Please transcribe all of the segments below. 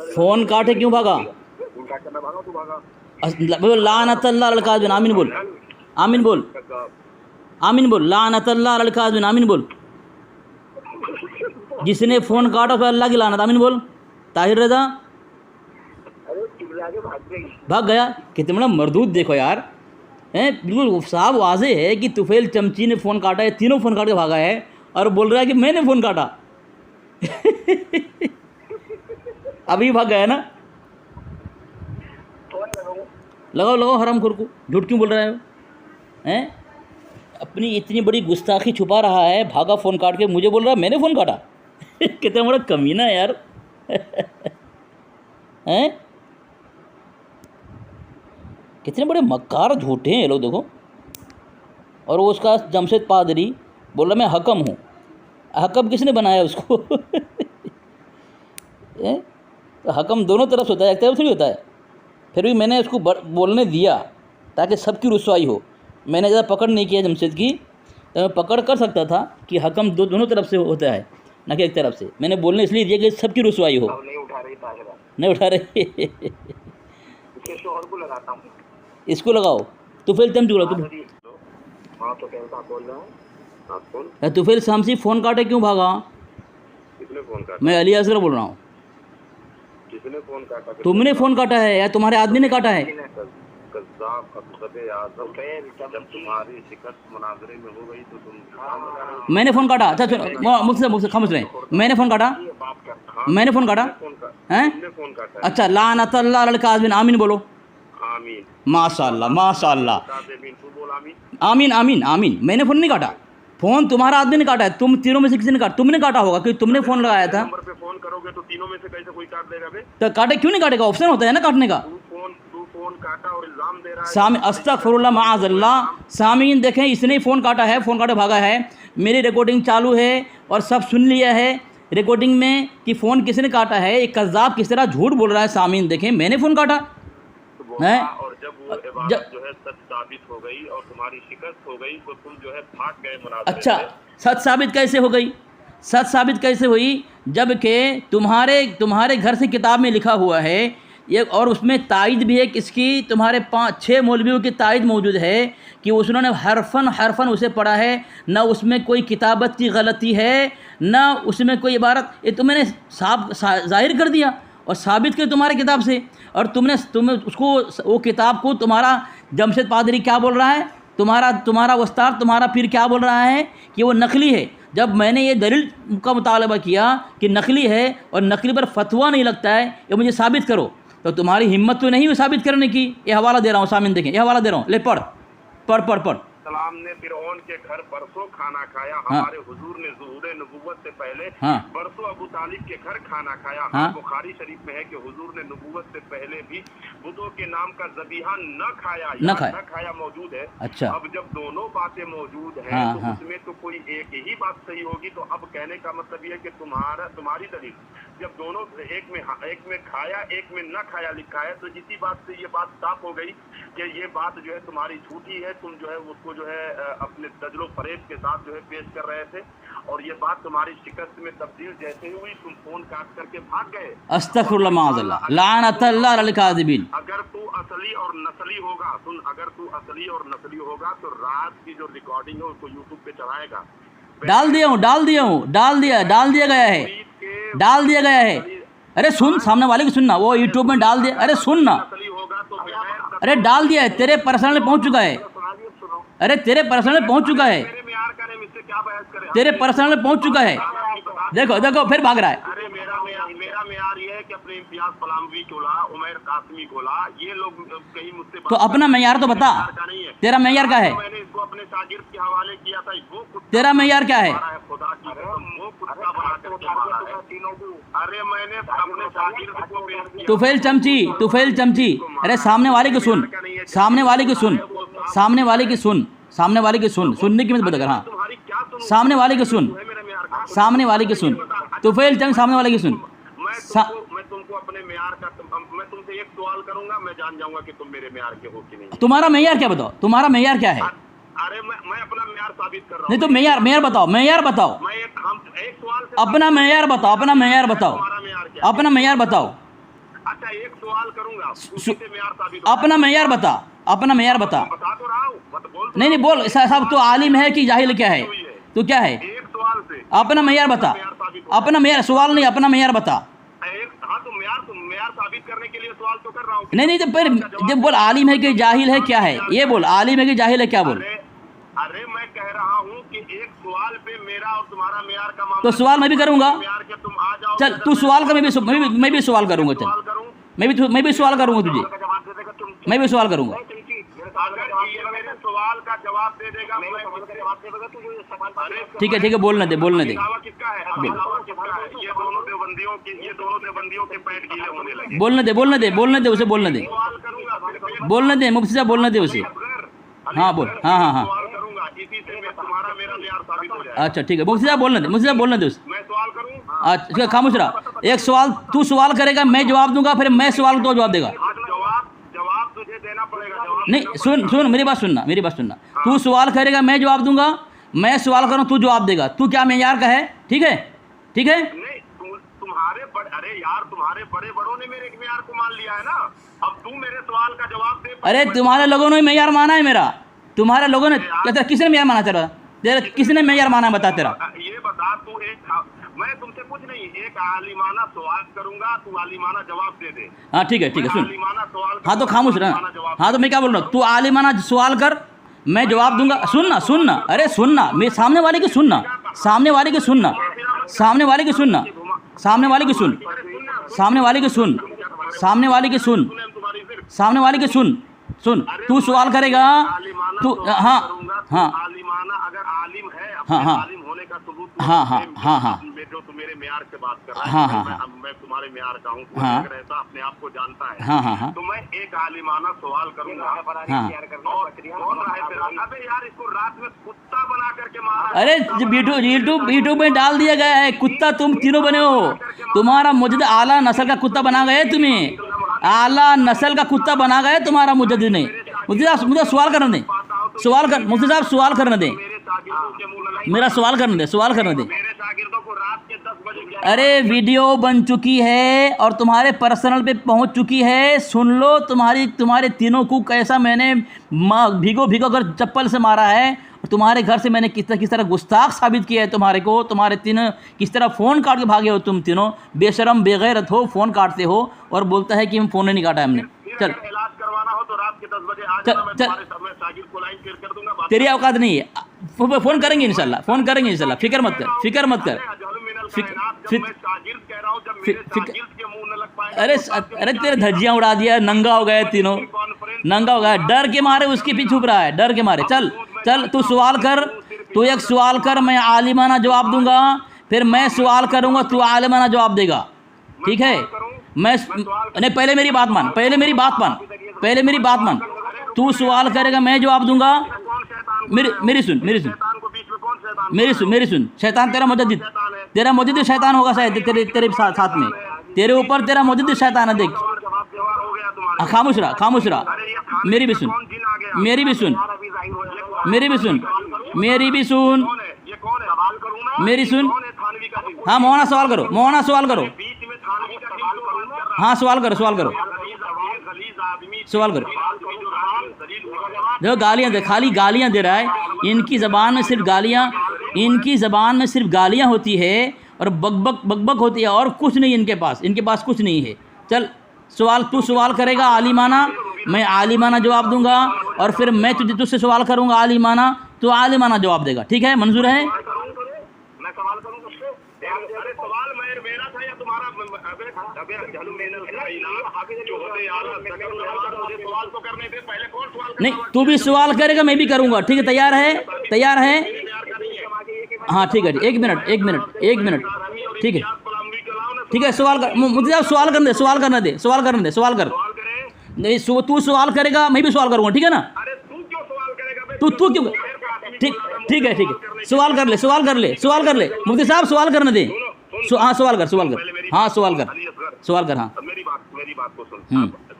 Phone काटे क्यों भागा? लानतल्लाह अलल काज़िबिन, आमीन बोल, आमीन बोल, आमीन बोल, लानतल्लाह अलल काज़िबिन, आमीन बोल। जिसने फ़ोन काटा तो अल्लाह की लानत, आमीन बोल। ताहिर रज़ा भाग गया। कितना बड़ा मरदूद देखो यार, हैं, बिल्कुल साफ वाज़े है कि तुफैल चमची ने फ़ोन काटा है, तीनों फ़ोन काट के भागा है और बोल रहा है कि मैंने फ़ोन काटा। अभी भाग गया ना। लगाओ लगाओ हरामखोर को, झूठ क्यों बोल रहा है? हैं, अपनी इतनी बड़ी गुस्ताखी छुपा रहा है, भागा फ़ोन काट के, मुझे बोल रहा है मैंने फ़ोन काटा। कितना बड़ा कमीना है यार। हैं, कितने बड़े मक्कार झूठे हैं ये लोग, देखो। और वो उसका जमशेद पादरी बोल रहा मैं हकम हूँ। हकम किसने बनाया उसको? तो हकम दोनों तरफ से होता है, एक तरफ से नहीं होता है। फिर भी मैंने उसको बोलने दिया ताकि सबकी रुसवाई हो। मैंने ज़्यादा पकड़ नहीं किया जमशेद की, तो मैं पकड़ कर सकता था कि हकम दोनों तरफ से होता है, ना कि एक तरफ से। मैंने बोलने इसलिए दिया कि सबकी रुसवाई हो। नहीं उठा रही। को लगाता हूँ, इसको लगाओ। तुफैल तुम बोलो, तुफैल शामसी फ़ोन काटे क्यों भागा? किसने फ़ोन काटा? मैं अली असगर बोल रहा हूँ। किसने फ़ोन काटा? तुमने फ़ोन काटा है या तुम्हारे आदमी ने काटा है? जब तुम्हारी शिकस्त मुनाज़रे में हो गई तो तुम मैंने फ़ोन काटा। अच्छा मुझसे खामोश रहे। मैंने फ़ोन काटा, मैंने फ़ोन काटा हैं? अच्छा, लानतल्लाह अलल काज़िबिन, आमीन बोलो। आमीन, माशाअल्लाह माशाअल्लाह, आमीन आमीन आमीन। मैंने फ़ोन नहीं काटा, फ़ोन तुम्हारा आदमी ने काटा है। तुम तीनों में से किसी ने काटा? तुमने काटा होगा क्योंकि तुमने फ़ोन लगाया था। नंबर पे फ़ोन करोगे तो तीनों में से कैसे कोई काट देगा बे? तो काटे क्यों नहीं काटेगा? ऑप्शन होता है ना काटने का। तू फ़ोन काटा और इल्ज़ाम दे रहा है। सामी अस्तगफिरुल्लाह माअज़ल्लाह। सामीन देखें, इसने ही फ़ोन काटा है, फ़ोन काटे भागा है। मेरी रिकॉर्डिंग चालू है और सब सुन लिया है रिकॉर्डिंग में कि फ़ोन किसने काटा है। एक कज़्ज़ाब किस तरह झूठ बोल रहा है। सामीन देखें, मैंने फ़ोन काटा है। और जब वो इबारत जो है सच साबित हो गई और तुम्हारी शिकस्त हो गई तो तुम जो है भाग गए मुनाज़रे। अच्छा, सच साबित कैसे हो गई? सच साबित कैसे हुई? जबकि तुम्हारे घर से किताब में लिखा हुआ है ये, और उसमें तायद भी है किसकी? तुम्हारे 5-6 मौलवियों की तायद मौजूद है कि उन्होंने हरफन उसे पढ़ा है। ना उसमें कोई किताबत की गलती है, ना उसमें कोई इबारत। ये तो मैंने ज़ाहिर कर दिया और साबित किया तुम्हारे किताब से। और तुमने उसको, वो किताब को तुम्हारा जमशेद पादरी क्या बोल रहा है? तुम्हारा उस्ताद, तुम्हारा पीर क्या बोल रहा है कि वो नकली है। जब मैंने ये दलील का मुतालबा किया कि नकली है और नकली पर फतवा नहीं लगता है, ये मुझे साबित करो, तो तुम्हारी हिम्मत तो नहीं हुई साबित करने की। ये हवाला दे रहा हूँ, सामने देखें, ये हवाला दे रहा हूँ, ले पढ़ पढ़ पढ़ पढ़। सलाम ने फिरौन के घर बरसों खाना खाया। हमारे हुजूर ने ज़ुहूरे नबुव्वत से पहले बरसों अबू तालिब के घर खाना खाया। बुखारी शरीफ में है कि हुजूर ने नबुव्वत से पहले भी बुतों के नाम का ज़बीहा न खाया मौजूद है। अच्छा, अब जब दोनों बातें मौजूद हैं तो उसमें तो कोई एक ही बात सही होगी। तो अब कहने का मतलब ये है कि तुम्हारी दलील जब दोनों एक में खाया एक में न खाया लिखा है, तो इसी बात से ये बात साफ हो गई कि ये बात जो है तुम्हारी झूठी है। तुम जो है उसको जो है अपने दजलो फरेब के साथ जो है पेश कर रहे थे और ये बात तुम्हारी शिकस्त में तब्दील जैसे ही हुई तुम फोन काट करके भाग गए। अस्तगफिरुल्लाह माअज़ल्लाह, लानतल्लाह अलल काज़िबिन। अगर तू असली और नस्ली होगा, अगर तू असली और नस्ली होगा तो रात की जो रिकॉर्डिंग है उसको यूट्यूब पे चढ़ाएगा। डाल दिया गया है। अरे सुन, सामने वाले की सुनना, वो यूट्यूब में डाल दिया। अरे सुन ना, अरे डाल दिया है, तेरे पर्सनल में पहुंच चुका है। अरे तेरे पर्सनल में पहुंच चुका है, तेरे पर्सनल में पहुंच चुका है। देखो फिर भाग रहा है। अरे मेरा मेयार ये है कि अपने इम्तियाज बलामवी खोला, उमैर कासमी खोला, ये लोग कहीं मुझसे तो अपना मेयार तो बता, तेरा मेयार क्या है? मैंने इसको अपने शागिर्द के हवाले किया था, वो तेरा मेयार क्या है? खुदा की कसम, वो कुत्ता बना करके मारा है। अरे मैंने अपने शागिर्द को पेश किया। तुफैल चमची, अरे सामने वाले की सुन, सामने वाले की सुन, सुनने की मत बता कर। हाँ, सामने वाले की सुन, तुफैल चमची, सामने वाले की सुन। मैं तुमको अपने मेयार का, मैं तुमसे एक सवाल करूंगा, मैं जान जाऊंगा कि तुम मेरे मेयार के हो कि नहीं। तुम्हारा मेयार क्या बताओ, तुम्हारा मेयार क्या है? अरे मैं अपना मेयार साबित कर रहा हूँ। नहीं तो मेयार बताओ। मैं एक सवाल से अपना मेयार बताओ, अपना मेयार बताओ। अच्छा एक सवाल करूंगा, उसी से मेयार साबित हो अपना मेयार बता, अपना मेयार बता। बता तो रहा हूँ, बोल नहीं नहीं बोल साहब, तू आलिम है कि जाहिल क्या है, तू क्या है? एक सवाल से अपना मेयार बता, अपना मेयार, सवाल नहीं, अपना मेयार बता। हाँ तो मेयार साबित करने के लिए सवाल तो कर रहा हूँ। नहीं नहीं, तो फिर जब बोल आलिम है कि जाहिल है क्या है, ये बोल, आलिम है कि जाहिल है क्या बोल। अरे मैं कह रहा हूँ कि एक सवाल पे मेरा और तुम्हारा मेयार का मामला, तो सवाल मैं भी करूंगा, मेयार के तुम आ जाओ, चल तू सवाल कर, मैं भी सवाल करूंगा, चल सवाल करूँ, मैं भी सवाल करूंगा तुझे, जवाब दे देगा तुम, मैं भी सवाल करूंगा। अगर ये मेरे सवाल का जवाब दे देगा, ठीक है बोलने दे, बोलने दे, दावा किसका है? दावा किसका है? ये दोनों देवबंदियों के पैर गीले होने लगे। बोलने दे, बोलने दे, बोलने दे उसे, बोलने दे, सवाल करूंगा, फिर बोलने दे मुफ्ती साहब, बोलने दे उसे। हाँ बोल, हाँ हाँ हाँ, सवाल करूंगा, इसी से मैं तुम्हारा मेरा मेयार साबित हो जाएगा। अच्छा ठीक है, मुफ्ती साहब बोलने दे, मुफ्ती साहब बोलने दे उसे। मैं सवाल करूं? अच्छा खामोश रहा, एक सवाल तू सवाल करेगा, मैं जवाब दूंगा, फिर मैं सवाल तो जवाब देगा। हाँ, जवाब तुझे देना पड़ेगा। जवाब नहीं सुन मेरी बात सुनना, मेरी बात सुनना। तू सवाल करेगा, मैं जवाब दूंगा, मैं सवाल करूँ तू जवाब देगा। तू क्या मेयार का है? ठीक है, ठीक है। नहीं तुम्हारे अरे यार तुम्हारे बड़े बड़ों ने मेरे मेयार को मान लिया है ना, अब तू मेरे सवाल का जवाब दे। अरे तुम्हारे लोगों ने मेयार माना है मेरा, तुम्हारे लोगों ने, कहते किसने मेयार माना तेरा? तेरा किसने मेयार माना है, बता तेरा। ये बता तू, मैं तुमसे कुछ नहीं, एक आलिमाना सवाल करूंगा, तू आलिमाना जवाब दे दे। हाँ ठीक है सुन। आलिमाना सवाल, हाँ तो खामोश रहना। हाँ तो मैं क्या बोल रहा हूँ, तू आलिमाना सवाल कर, मैं जवाब दूंगा। सुनना, अरे सुनना, मैं सामने वाले की सुनना, सामने वाले की सुनना, सामने वाले की सुनना, सामने वाले की सुन, सामने वाले की सुन, सामने वाले की सुन, सामने वाले की सुन, सुन। तू सवाल करेगा तू, हाँ हाँ आलिमाना अगर आलिम है, हाँ आलिम होने का सबूत, हाँ जो तू मेरे मेयार से बात कर रहा है, हाँ मैं तुम्हारे मेयार का हूँ, हाँ ऐसा अपने आप को जानता है, हाँ तो मैं एक आलिमाना सवाल करूंगा। अबे यार इसको रात में कुत्ता बना करके मारा। अरे यूट्यूब में डाल दिया गया है, कुत्ता तुम तीनों बने हो, तुम्हारा मुजद्दिद आला नस्ल का कुत्ता बना गए, तुम्हें आला नस्ल का कुत्ता बना गए तुम्हारा मुजद्दिद ने। मुझे सवाल करने दे, सवाल कर, मुफ्ती साहब सवाल करने दे, मेरा सवाल करने दे, सवाल करने दे। मेरे शागिर्दों को रात के 10 बजे, अरे वीडियो बन चुकी है और तुम्हारे पर्सनल पे पहुंच चुकी है, सुन लो। तुम्हारे तीनों को कैसा मैंने भीगो कर चप्पल से मारा है, और तुम्हारे घर से मैंने किस तरह गुस्ताख साबित किया है तुम्हारे को। तुम्हारे तीनों किस तरह फ़ोन काट के भागे हो, तुम तीनों बेशरम बेगैरत हो, फ़ोन काटते हो और बोलता है कि हम फ़ोन नहीं काटा हमने। चल इलाज करवाना हो तो रात के 10 बजे आ जाना, मैं तुम्हारे सामने शागिर्द को लाइन क्लियर कर दूंगा। तेरी औकात नहीं है, फ़ोन करेंगे इंशाल्लाह, फ़ोन करेंगे इंशाल्लाह, फिक्र मत कर, फिक्र मत कर। अरे तेरे धज्जियाँ उड़ा दिया, नंगा हो गया तीनों, नंगा हो गया, डर के मारे उसके पीछे छुप रहा है, डर के मारे। चल तू सवाल कर, तू एक सवाल कर, मैं आलिमाना जवाब दूंगा, फिर मैं सवाल करूंगा, तू आलिमाना जवाब देगा, ठीक है? मैं नहीं, पहले मेरी बात मान, पहले मेरी बात मान। तू सवाल करेगा, मैं जवाब दूंगा। मेरी सुन, शैतान तेरा मुजद्दिद शैतान होगा शायद, तेरे साथ में, तेरे ऊपर तेरा मुजद्दिद शैतान है। देख खामोश रहा, मेरी भी सुन, हाँ मोहना सवाल करो, हाँ सवाल करो, देखो गालियाँ दे, खाली गालियाँ दे रहा है। इनकी ज़बान में सिर्फ गालियाँ होती है और बकबक होती है, और कुछ नहीं इनके पास कुछ नहीं है। चल तू सवाल करेगा आलिमाना, मैं आलिमाना जवाब दूंगा, और फिर मैं तुझसे सवाल करूंगा आलिमाना, तो आलिमाना जवाब देगा, ठीक है? मंजूर है? मैं सवाल करूं उससे, सवाल मेरा था या तुम्हारा? सवाल तो करने दे, पहले कौन सवाल? नहीं, तू भी सवाल करेगा, मैं भी करूंगा, ठीक है? तैयार है? हाँ ठीक है, एक मिनट, ठीक है। मुझे सवाल करने दे, सवाल कर। नहीं, तू सवाल करेगा, मैं भी सवाल करूंगा, ठीक है ना? अरे तू क्यों सवाल करेगा? तू क्यों? ठीक है, सवाल कर ले। मुफ्ती साहब सवाल करने दे। हाँ सवाल कर, हाँ मेरी बात को सुन।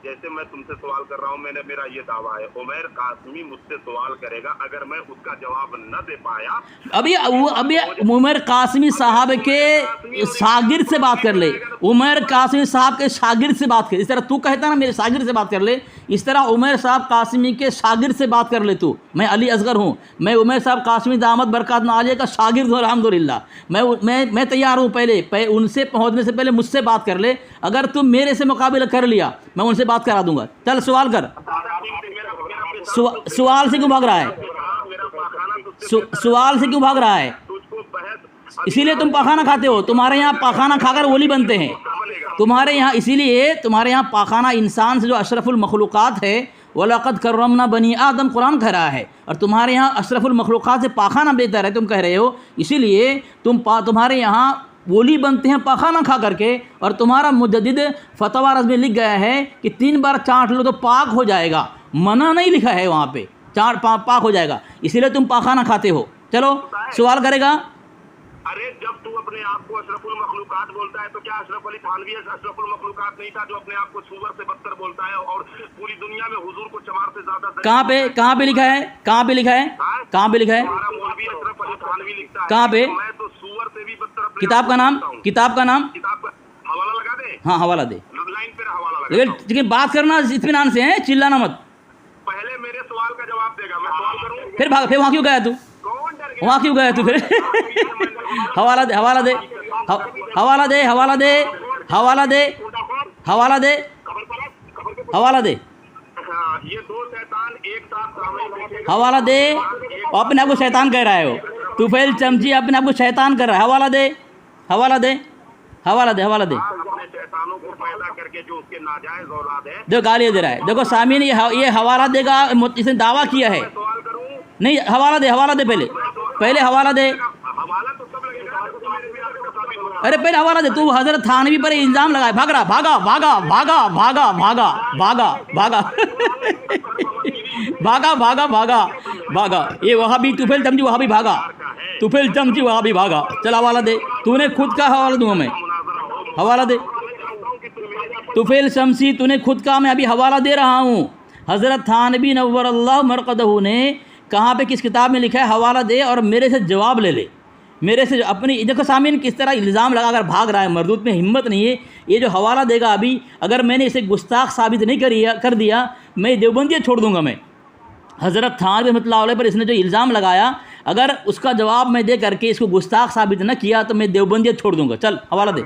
जैसे मैं तुमसे सवाल कर रहा हूँ, मेरा ये दावा है, उमैर कासमी मुझसे सवाल करेगा, अगर मैं उसका जवाब न दे पाया, अभी उमर कासमी साहब के शागिर्द से बात कर ले, उमर कासमी साहब के शागिर्द से बात कर, इस तरह तू कहता ना मेरे शागिर्द से बात कर ले, इस तरह उमर साहब कासमी के शागिर्द से बात कर ले तू। मैं अली असगर हूँ, मैं उमर साहब कासमी दामद बरकत आलिया का शागिर्द हूँ अल्हम्दुलिल्लाह। मैं तैयार हूँ, पहले उनसे पहुँचने से पहले मुझसे बात कर ले, अगर तुम मेरे से मुकाबला कर लिया मैं उनसे बात करा दूंगा। चल सवाल कर, सवाल से क्यों भाग रहा है, सवाल से क्यों भाग रहा है? इसीलिए तुम पाखाना खाते हो, तुम्हारे यहाँ पाखाना खाकर वली बनते हैं तुम्हारे यहाँ, इसीलिए तुम्हारे यहाँ पाखाना इंसान से जो अशरफुल मखलूक़ात है, वलक़द कररमना बनी आदम कुरान कह रहा है, और तुम्हारे यहाँ अशरफुल मखलूक़ात से पाखाना बेहतर है तुम कह रहे हो, इसीलिए तुम्हारे यहाँ वली बनते हैं पाखाना खा करके। और तुम्हारा मुजद्दिद फतवा रज़ में लिख गया है कि 3 बार चाट लो तो पाक हो जाएगा, मना नहीं लिखा है वहाँ पे, पाक हो जाएगा, इसीलिए तुम पाखाना खाते हो। चलो सवाल करेगा। अरे जब तू अपने आप को अशरफुल मखलूकात बोलता है तो क्या अशरफ अली थानवी अशरफुल मखलूकात नहीं था जो अपने आप को सूअर से बदतर बोलता है और पूरी दुनिया में हुजूर को चमार से ज्यादा? कहाँ पे लिखा है, कहाँ पे लिखा है, कहाँ पे लिखा है, मौलवी अशरफ अली थानवी लिखता है कहाँ पे? मैं तो सूअर से भी बदतर। किताब का नाम, किताब का नाम, किताब का हवाला लगा दे। हाँ हवाला दे, लाइन पे हवाला लगा। लेकिन बात करना इत्मीनान से है, चिल्लाना मत। पहले मेरे सवाल का जवाब देगा, मैं सवाल करूं। फिर वहाँ क्यों गया तू, वहाँ क्यों गया तू फिर? हवाला दे, हवाला दे, हवाला दे, हवाला दे, हवाला दे, हवाला दे, हवाला दे, ये 2 शैतान एक साथ हवाला दे। अपने आप को शैतान कह रहा है वो, तुफैल चमची अपने आप को शैतान कर रहा है। हवाला दे, हवाला दे, हवाला दे, हवाला दे। अपने शैतानों को पैदा करके जो उसके नाजायज औलाद है, देखो गाली दे रहा है, देखो सामीन ये हवाला देगा, इसने दावा किया है। सवाल करूं। नहीं हवाला दे, हवाला दे, पहले हवाला दे। हवाला तो सब लगेगा, तो मेरे भी आपको साबित होगा। अरे पहले हवाला दे। तू हजरत थानवी पर इल्ज़ाम लगाए, भाग रहा, भागा भागा भागा भागा भागा भागा भागा भागा भागा भागा भागा। ये वहाँ भी तुफैल चमची, वहाँ भी भागा, तुफैल चमची वहाँ भी भागा। चल हवाला दे, तूने खुद का हवाला दूंगा मैं, हवाला दे। तुफैल शमसी तूने खुद का, मैं अभी हवाला दे रहा हूँ। हज़रत थानवी नव्वरल्लाहु मरक़दहू ने कहाँ पे किस किताब में लिखा है, हवाला दे और मेरे से जवाब ले ले, मेरे से अपनी। देखो सामीन किस तरह इल्ज़ाम लगाकर भाग रहा है, मरदूद में हिम्मत नहीं है। ये जो हवाला देगा अभी, अगर मैंने इसे गुस्ताख साबित नहीं कर दिया, मैं देवबंदियत छोड़ दूँगा। मैं हज़रत थानवी रहमतुल्लाह अलैह पर इसने जो इल्ज़ाम लगाया, अगर उसका जवाब मैं दे करके इसको गुस्ताख साबित न किया तो मैं देवबंदियत छोड़ दूँगा। चल हवाला दे,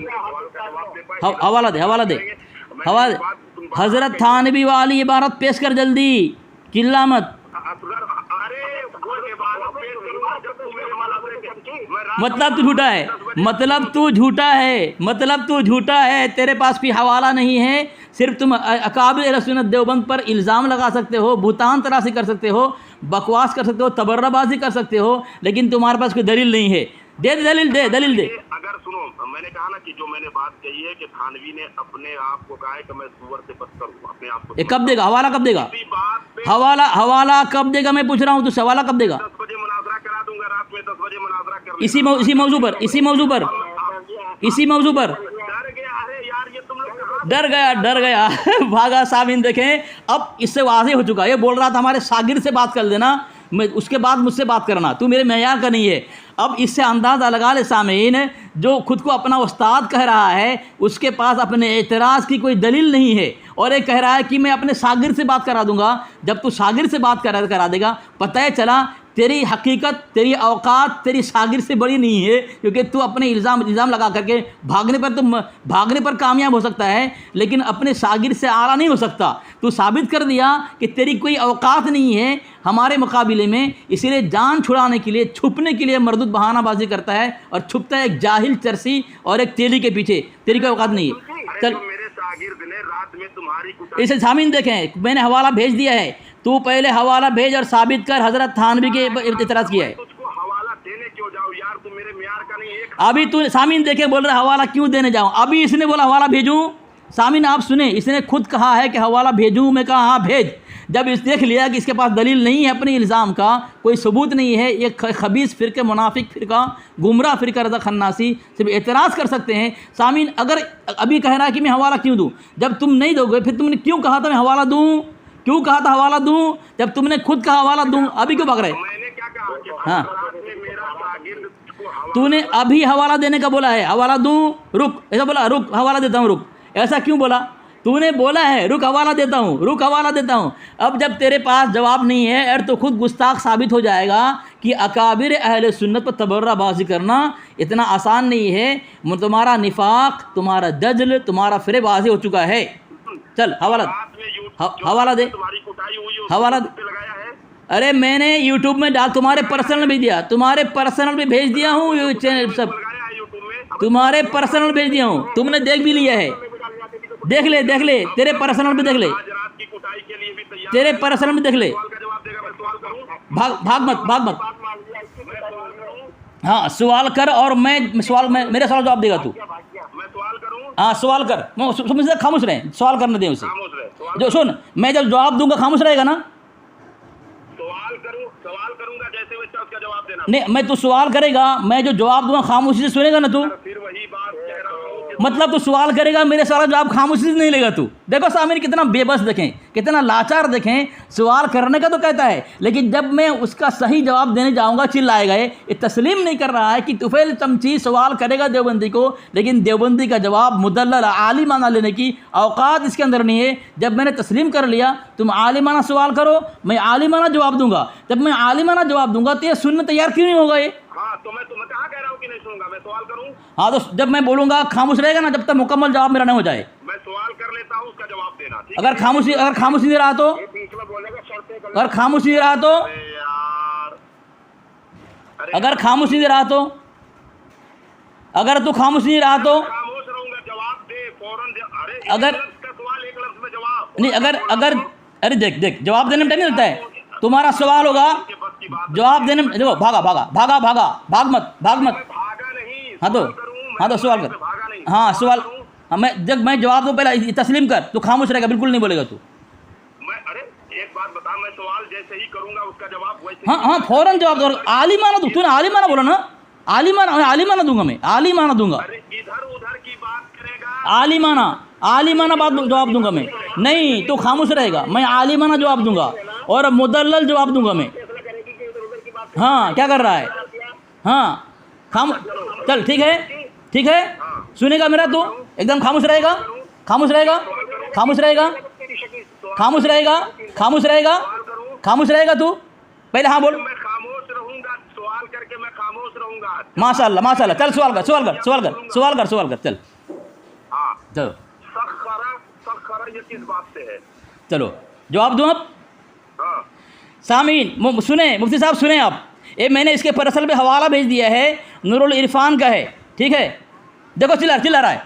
हवाला दे, हवाला दे, हवाला दे। हज़रत थानवी वाली इबारत पेश कर जल्दी, चिल्ला मत। मतलब तू झूठा है, मतलब तू झूठा है, मतलब तू झूठा है। तेरे पास कोई हवाला नहीं है, सिर्फ तुम अकाबिर अहले सुन्नत देवबंद पर इल्ज़ाम लगा सकते हो, बुहतान तराशी कर सकते हो, बकवास कर सकते हो, तबर्राबाजी कर सकते हो, लेकिन तुम्हारे पास कोई दलील नहीं है। दे दलील, दे दलील दे। अगर सुनो, मैंने कहा ना कि जो मैंने बात कही है कि थानवी ने अपने आप को कहा है कि मैं सूअर से बदतर हूं, अपने आप को। ये कब देगा हवाला, कब देगा हवाला, हवाला कब देगा मैं पूछ रहा हूँ, तो हवाला कब देगा? 10 बजे मुनाजरा करा दूंगा, रात में 10 बजे मुनाजरा कर इसी मौजू पर, इसी मौजू पर, इसी मौजू पर। डर गया, अरे यार ये तुम लोग कहाँ? डर गया, डर गया भागा। सामीन देखें, अब इससे वाज़ेह हो चुका। ये बोल रहा था हमारे शागिर्द से बात कर लेना, मैं उसके बाद मुझसे बात करना, तू मेरे मेयार का नहीं है। अब इससे अंदाज़ा लगा ले सामीन, जो खुद को अपना उस्ताद कह रहा है, उसके पास अपने एतराज़ की कोई दलील नहीं है, और ये कह रहा है कि मैं अपने शागिर्द से बात करा दूंगा। जब तू शागिर्द से बात करा देगा, पता है चला तेरी हकीकत, तेरी औकात तेरी शागिर्द से बड़ी नहीं है, क्योंकि तू अपने इल्ज़ाम लगा करके भागने पर कामयाब हो सकता है, लेकिन अपने शागिर्द से आला नहीं हो सकता। तू साबित कर दिया कि तेरी कोई औकात नहीं है हमारे मुकाबले में, इसीलिए जान छुड़ाने के लिए, छुपने के लिए मरदूद बहानाबाजी करता है और छुपता है एक जाहिल चरसी और एक तेली के पीछे। तेरी कोई औकात नहीं है। चल, मेरे शागिर्द ने रात में तुम्हारी इसे सामीन देखें, मैंने हवाला भेज दिया है, तू पहले हवाला भेज और साबित कर हज़रत थानवी के इतराज़ किया है। तुझको हवाला देने क्यों जाऊं यार, तू मेरे म्यार का नहीं। एक अभी तू सामीन देखे बोल रहा हवाला क्यों देने जाऊं, अभी इसने बोला हवाला भेजूं, सामीन आप सुने, इसने खुद कहा है कि हवाला भेजूँ, मैं कहा हाँ भेज। जब इस देख लिया कि इसके पास दलील नहीं है अपने इल्ज़ाम का, कोई सबूत नहीं है, ये खबीस फ़िरक़े, मुनाफिक फ़िरक़ा, गुमराह फ़िरक़ा रज़ा खन्नासी सिर्फ एतराज़ कर सकते हैं। सामीन अगर अभी कह रहा है कि मैं हवाला क्यों दूँ, जब तुम नहीं दोगे फिर तुमने क्यों कहा था मैं हवाला दूँ, क्यों कहा था हवाला दूँ, जब तुमने खुद कहा हवाला दूँ, अभी क्यों भाग रहे? मैंने क्या कहा कि हाँ, मेरा शागिर्द को हवाला तूने अभी हवाला देने का बोला है, हवाला दूँ, रुक, ऐसा बोला, रुक हवाला देता हूँ, रुक, ऐसा क्यों बोला? तूने बोला है रुक हवाला देता हूँ, रुक हवाला देता हूँ। अब जब तेरे पास जवाब नहीं है और तो खुद गुस्ताख साबित हो जाएगा कि अकाबिर अहले सुन्नत पर तबर्राबाजी करना इतना आसान नहीं है। तुम्हारा निफाक, तुम्हारा दजल, तुम्हारा फ़िरेबाज़ी हो चुका है। चल हवाला हवाला दे, तुम्हारी कुटाई हुई है, हवाला पे लगाया है। अरे मैंने यूट्यूब में डाल, तुम्हारे पर्सनल भी दिया, तुम्हारे पर्सनल भी भेज दिया हूँ, ये चैनल सब लगाया है यूट्यूब में, तुम्हारे पर्सनल भेज दिया हूँ, तुमने देख भी लिया है, देख ले तेरे पर्सनल भी देख ले, आज रात की कुटाई के लिए भी तैयार। तेरे पर्सनल भी देख ले। सवाल का जवाब देगा, मैं सवाल करूं? भाग मत मैं सवाल करूं? हाँ सवाल कर, और मैं सवाल, मैं मेरे सवाल जवाब देगा तू। मैं सवाल करूं? हाँ सवाल कर, मुझसे खामोश रहे, सवाल करने दे उसे। खामोश रहे। सवाल जो सुन, मैं जब जवाब दूंगा खामोश रहेगा ना? सवाल करूंगा जैसे वैसे उसका जवाब देना। नहीं, मैं तू सवाल करेगा, मैं जो जवाब दूंगा खामोशी से सुनेगा ना तू? फिर वही बात कह रहा हूं कि मतलब तू सवाल करेगा, मेरे सवाल जवाब खामोशी से नहीं लेगा तू। देखो सामीन कितना बेबस देखें, कितना लाचार देखें, सवाल करने का तो कहता है, लेकिन जब मैं उसका सही जवाब देने जाऊंगा चिल्लाएगा। ये तस्लीम नहीं कर रहा है कि तुफैल चमची सवाल करेगा देवबंदी को, लेकिन देवबंदी का जवाब मुदल्लल आलिमाना लेने की औकात इसके अंदर नहीं है। जब मैंने तस्लीम कर लिया तुम आलिमाना सवाल करो, मैं आलिमाना जवाब दूंगा। जब मैं आलिमाना जवाब दूंगा तो ये सुनने तैयार क्यों नहीं होगा ये? हाँ, तो मैं तुम्हें कहाँ कह रहा हूँ कि नहीं सुनूंगा? मैं सवाल करूँ? हाँ तो जब मैं बोलूँगा खामोश रहेगा ना, जब तक मुकम्मल जवाब मेरा नहीं हो जाए। मैं सवाल कर लेता हूँ, उसका जवाब देना। ठीक अगर खामोशी नहीं रहा तो, बीच में बोलेगा शर्तें कर। अगर खामोशी नहीं रहा तो, अरे यार, अगर खामोशी नहीं रहा तो, अगर तू खामोश नहीं रहा तो, खामोश रहूंगा, जवाब दे फौरन दे। अरे अगर- एक लफ्ज का सवाल, एक लफ्ज में जवाब नहीं अगर अरे देख जवाब देने में टाइम नहीं लगता है। तुम्हारा सवाल होगा, के बस की बात। जवाब देने में देखो, भाग मत। मैं भागा नहीं। हाँ तो सवाल करूं, मैं हाँ तो सवाल मैं कर, भागा नहीं। हाँ सवाल, करूं, हाँ मैं जवाब दूँ पहले तस्लीम कर, तू खामोश रहेगा, बिल्कुल नहीं बोलेगा तू। मैं अरे एक बात बता, मैं सवाल जैसे ही करूंगा उसका जवाब वैसे हाँ फौरन जवाब दो। आलिमाना दूँ, तूने आलिमाना बोला ना, आलिमाना दूंगा, मैं आलिमाना दूंगा, अरे इधर उधर की बात करेगा। आलिमाना बात जवाब दूंगा मैं। नहीं तो खामोश रहेगा, मैं आलिमाना जवाब दूंगा और मुदल्लल जवाब दूंगा मैं। फैसला करेगी कि इधर उधर की बात। हाँ क्या कर रहा है? हाँ चल ठीक है, सुनेगा मेरा तू? एकदम खामोश रहेगा तू? पहले हाँ बोल। मैं खामोश रहूंगा, सवाल करके मैं खामोश रहूंगा। माशाल्लाह, चल सवाल कर चल। हाँ, चलो सखरा ये किस बात से है? चलो जवाब दूँ अब। हाँ, सामीन सुने, मुफ्ती साहब सुने आप, ये मैंने इसके पर्सल पे हवाला भेज दिया है, नूरुल इरफान का है, ठीक है? देखो चिल्ला रहा है,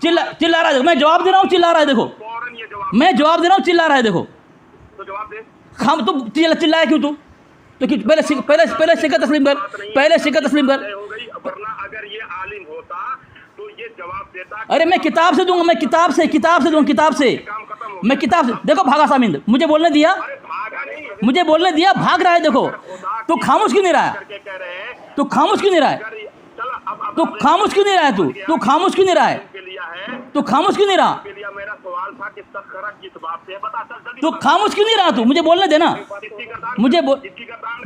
चिल्ला रहा है, मैं जवाब दे रहा हूँ, चिल्ला रहा है, देखो फौरन ये जवाब। मैं जवाब दे रहा हूँ, चिल्ला रहा है, देखो। तो जवाब दे। हम तो चिल्लाया क्यों तू? तो क्यों पहले शिक्का तस्लीम कर, हो गई, वरना अगर ये आलिम होता तो ये जवाब देता। अरे मैं किताब से दूंगा, मैं किताब से काम खत्म हो मैं किताब से। देखो भागा सामिंद, मुझे बोलने दिया, अरे भागा नहीं, मुझे बोलने दिया, भाग रहा है। देखो तू खामोश क्यों नहीं रहा है? करके कह रहे हैं। तू खामोश क्यों नहीं रहा है? चलो अब तू खामोश क्यों नहीं रहा है? तू खामोश क्यों नहीं रहा है? के लिया है, तू खामोश क्यों नहीं रहा? के लिया मेरा सवाल था कि सखरा किस बात से है? बता चल जल्दी तू बता। खामोश क्यों नहीं रहा? तू मुझे बोलने देना, किसकी गर्दान? मुझे किसकी गर्दान?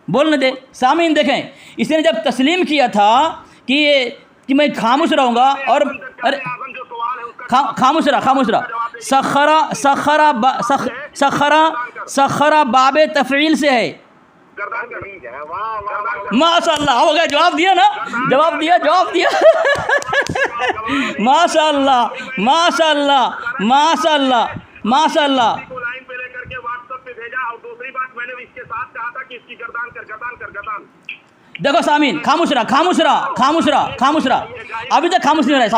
बोलने दे। सामीन देखें, इसने जब तस्लीम किया था कि मैं खामोश रहूँगा, और अरे आज़म जो सवाल है उसका खामोश रहा। सखरा बाबे तफ़ील से है। गर्दान कर। वाह माशाअल्लाह, हो गया, जवाब दिया ना, जवाब दिया माशाअल्लाह। को लाइन पे लेकर के व्हाट्सएप पे भेजा। और दूसरी बात, मैंने इसके साथ कहा था कि इसकी गर्दान कर। देखो सामीन, खामोश रहा, अभी तक खामोश नहीं रहा है।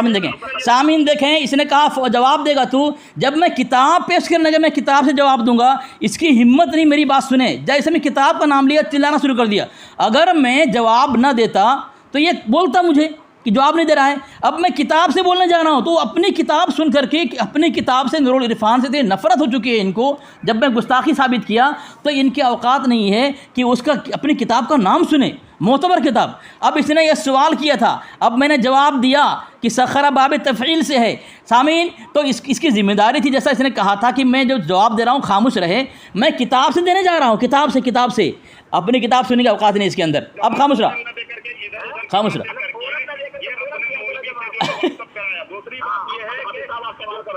सामीन देखें, इसने कहा जवाब देगा तू। जब मैं किताब पेश करने, जब मैं किताब से जवाब दूंगा, इसकी हिम्मत नहीं मेरी बात सुने। जैसे मैं किताब का नाम लिया, चिल्लाना शुरू कर दिया। अगर मैं जवाब ना देता तो ये बोलता मुझे कि जवाब नहीं दे रहा है। अब मैं किताब से बोलने जा रहा हूँ, तो अपनी किताब सुन करके, अपनी किताब से नूरुल इरफान से तो नफ़रत हो चुकी है इनको। जब मैं गुस्ताखी साबित किया तो इनकी औकात नहीं है कि उसका अपनी किताब का नाम सुने, मोतबर किताब। अब इसने यह सवाल किया था, अब मैंने जवाब दिया कि सखरा बाब तफ़ईल से है सामीन, तो इसकी ज़िम्मेदारी थी, जैसा इसने कहा था कि मैं जो जवाब दे रहा हूँ खामोश रहे, मैं किताब से देने जा रहा हूँ, किताब से अपनी किताब सुनने की औकात नहीं इसके अंदर। अब खामोश रहा।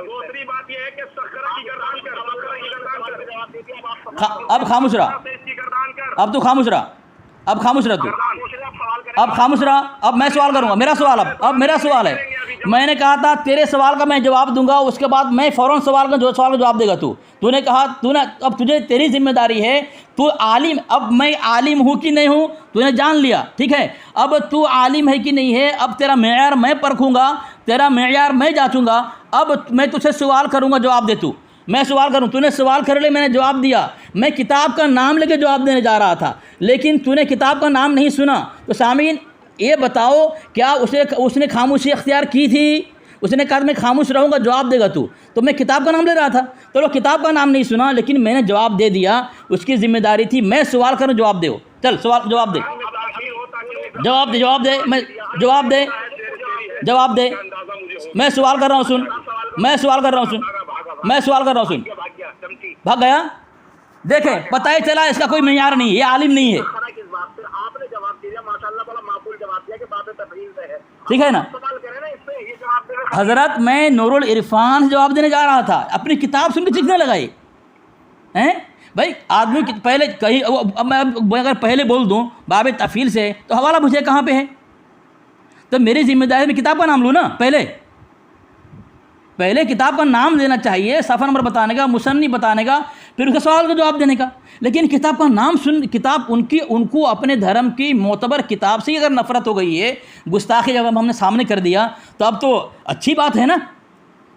दूसरी बात यह है कि सखरा की गर्दान कर, अब खामोश रहा। अब तो खामोश रहा। अब खामोश रहा तू। अब खामोश रहा। अब मैं सवाल करूंगा, मेरा सवाल। अब मेरा सवाल है, मैंने कहा था तेरे सवाल का मैं जवाब दूंगा, उसके बाद मैं फ़ौरन सवाल का जवाब देगा तूने कहा, अब तुझे तेरी जिम्मेदारी है, तू आलिम, अब मैं आलिम हूँ कि नहीं हूँ तूने जान लिया, ठीक है। अब तू आलिम है कि नहीं है, अब तेरा मेयार मैं परखूँगा, तेरा मेयार मैं जांचूंगा। अब मैं तुझसे सवाल करूँगा, जवाब दे तू। मैं सवाल करूँ, तूने सवाल कर ले, मैंने जवाब दिया। मैं किताब का नाम लेके जवाब देने जा रहा था, लेकिन तूने किताब का नाम नहीं सुना। तो सामीन ये बताओ, क्या उसने खामोशी अख्तियार की थी? उसने कहा मैं खामोश रहूँगा, जवाब देगा तू। तो मैं किताब का नाम ले रहा था, तो वो किताब का नाम नहीं सुना, लेकिन मैंने जवाब दे दिया। उसकी जिम्मेदारी थी, मैं सवाल करूँ, जवाब दे। चल सवाल जवाब दे, जवाब दे। मैं सवाल कर रहा हूँ, सुन। भाग गया। देखें, पता ही चला इसका कोई मेयार नहीं है, ये आलिम नहीं है। आपने जवाब दिया माशाल्लाह, बड़ा माकूल जवाब दिया कि बात तफरील से है, ठीक है ना। सवाल करें ना इससे, ये जवाब दे रहे हजरत मैं नूरुल इरफान से जवाब देने जा रहा था, अपनी किताब सुन के चिकने लगाई हैं भाई। आदमी पहले कहीं, अब मैं अगर पहले बोल दूं बाब तफील से, तो हवाला मुझे कहाँ पे है? तो मेरी जिम्मेदारी में किताब का नाम लूँ ना। पहले किताब का नाम देना चाहिए, सफ़र नंबर बताने का, मुसन्निफ बताने का, फिर उसके सवाल का जवाब देने का। लेकिन किताब का नाम सुन, किताब उनको अपने धर्म की मोतबर किताब से अगर नफ़रत हो गई है, गुस्ताखी जब हमने सामने कर दिया, तो अब तो अच्छी बात है ना।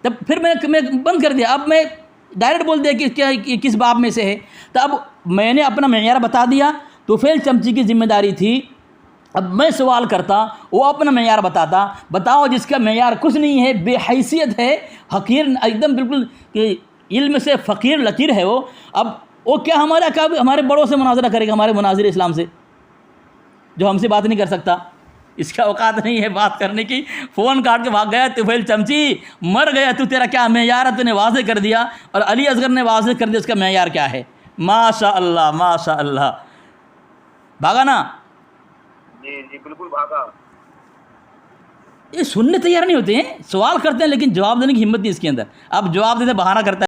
तब फिर मैं बंद कर दिया। अब मैं डायरेक्ट बोल दिया कि क्या किस बाब में से है। तो अब मैंने अपना मेयार बता दिया, तो फिर चमची की जिम्मेदारी थी, अब मैं सवाल करता, वो अपना मेयार बताता। बताओ, जिसका मेयार कुछ नहीं है, बेहैसियत है, हकीर, एकदम बिल्कुल कि इल्म से फ़कीर लकीर है वो। अब वो क्या हमारे बड़ों से मुनाजरा करेगा, हमारे मुनाजिर इस्लाम से, जो हमसे बात नहीं कर सकता। इसका औकात नहीं है बात करने की। फ़ोन काट के भाग गया, तुफैल चमची मर गया तू, तेरा क्या मेयार है, तूने वाज़े कर दिया। और अली असगर ने वाज़े कर दिया उसका मेयार क्या है। माशा अल्लाह, माशा अल्लाह। भागा ना? जी बिल्कुल भागा। ये सुनने तैयार नहीं होते हैं, सवाल करते हैं लेकिन जवाब देने की हिम्मत नहीं इसके अंदर। अब जवाब देते बहाना करता है।